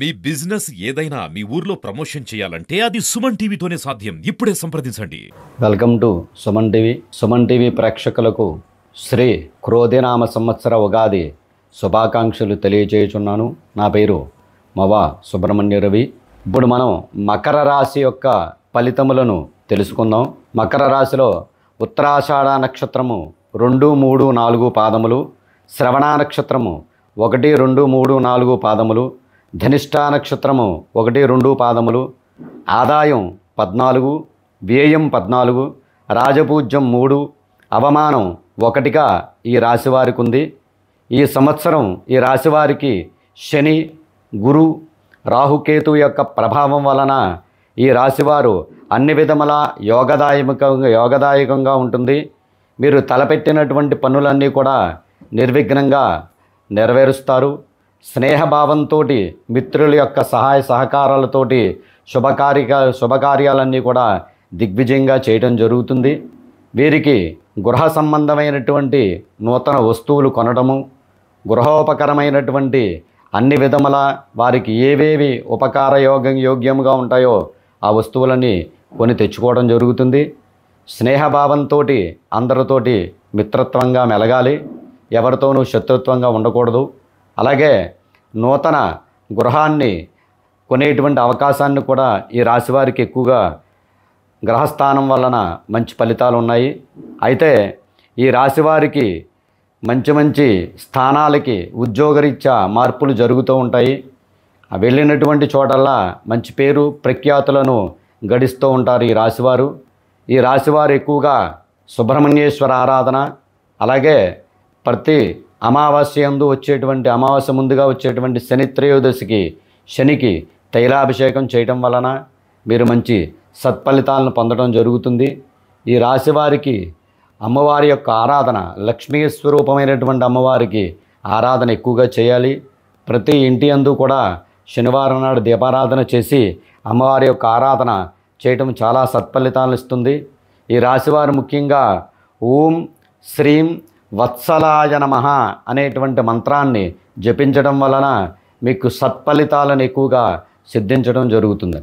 మీ business ఏదైనా మీ ఊర్లో promotion చేయాలంటే అది సుమన్ టీవీతోనే సాధ్యం. ఇప్పుడే సంప్రదించండి. Welcome to Suman TV. Suman TV ప్రేక్షకులకు శ్రీ క్రోధినామ సంవత్సర ఉగాది శుభాకాంక్షలు తెలియజేయుచున్నాను. నా పేరు మవ సుబ్రహ్మణ్య రవి. ఇప్పుడు మనం మకర రాశి యొక్క ఫలితములను తెలుసుకుందాం. మకర రాశిలో ఉత్తరాషాఢ నక్షత్రము 2, 3, 4 పాదములు, శ్రవణ నక్షత్రము 1, 2, 3, 4 పాదములు, ధనిష్ఠా నక్షత్రము 1, 2 పాదములు, ఆదాయం 14, వ్యయం 14, రాజపూజ్యం 3, అవమానం 1గా ఈ రాశివారికి ఉంది. ఈ సంవత్సరం ఈ రాశివారికి శని, గురు, రాహుకేతు యొక్క ప్రభావం వలన ఈ రాశివారు అన్ని విధముల యోగదాయకంగా ఉంటుంది. మీరు తలపెట్టినటువంటి పనులన్నీ కూడా నిర్విఘ్నంగా నెరవేరుస్తారు. స్నేహభావంతో మిత్రుల యొక్క సహాయ సహకారాలతోటి శుభకార్యాలన్నీ కూడా దిగ్విజయంగా చేయడం జరుగుతుంది. వీరికి గృహ సంబంధమైనటువంటి నూతన వస్తువులు కొనడము, గృహోపకరమైనటువంటి అన్ని విధముల వారికి ఏవేవి యోగ్యముగా ఉంటాయో ఆ వస్తువులని కొని తెచ్చుకోవడం జరుగుతుంది. స్నేహభావంతో అందరితోటి మిత్రత్వంగా మెలగాలి, ఎవరితోనూ శత్రుత్వంగా ఉండకూడదు. అలాగే నూతన గృహాన్ని కొనేటువంటి అవకాశాన్ని కూడా ఈ రాశివారికి ఎక్కువగా గ్రహస్థానం వలన మంచి ఫలితాలు ఉన్నాయి. అయితే ఈ రాశివారికి మంచి స్థానాలకి ఉద్యోగరీత్యా మార్పులు జరుగుతూ ఉంటాయి. వెళ్ళినటువంటి చోటల్లా మంచి పేరు ప్రఖ్యాతులను గడిస్తూ ఉంటారు ఈ రాశివారు. ఈ రాశివారు ఎక్కువగా సుబ్రహ్మణ్యేశ్వర ఆరాధన, అలాగే ప్రతి అమావాస్య ముందుగా వచ్చేటువంటి శని త్రయోదశికి శనికి తైలాభిషేకం చేయటం వలన మీరు మంచి సత్ఫలితాలను పొందడం జరుగుతుంది. ఈ రాశివారికి అమ్మవారి యొక్క ఆరాధన, లక్ష్మీ స్వరూపమైనటువంటి అమ్మవారికి ఆరాధన ఎక్కువగా చేయాలి. ప్రతి ఇంటి యందు కూడా శనివారం నాడు దీపారాధన చేసి అమ్మవారి యొక్క ఆరాధన చేయటం చాలా సత్ఫలితాలను ఇస్తుంది. ఈ రాశివారు ముఖ్యంగా ఓం శ్రీం వత్సలాయ నమః అనేటువంటి మంత్రాన్ని జపించడం వలన మీకు సత్ఫలితాలను ఎక్కువగా సిద్ధించడం జరుగుతుంది.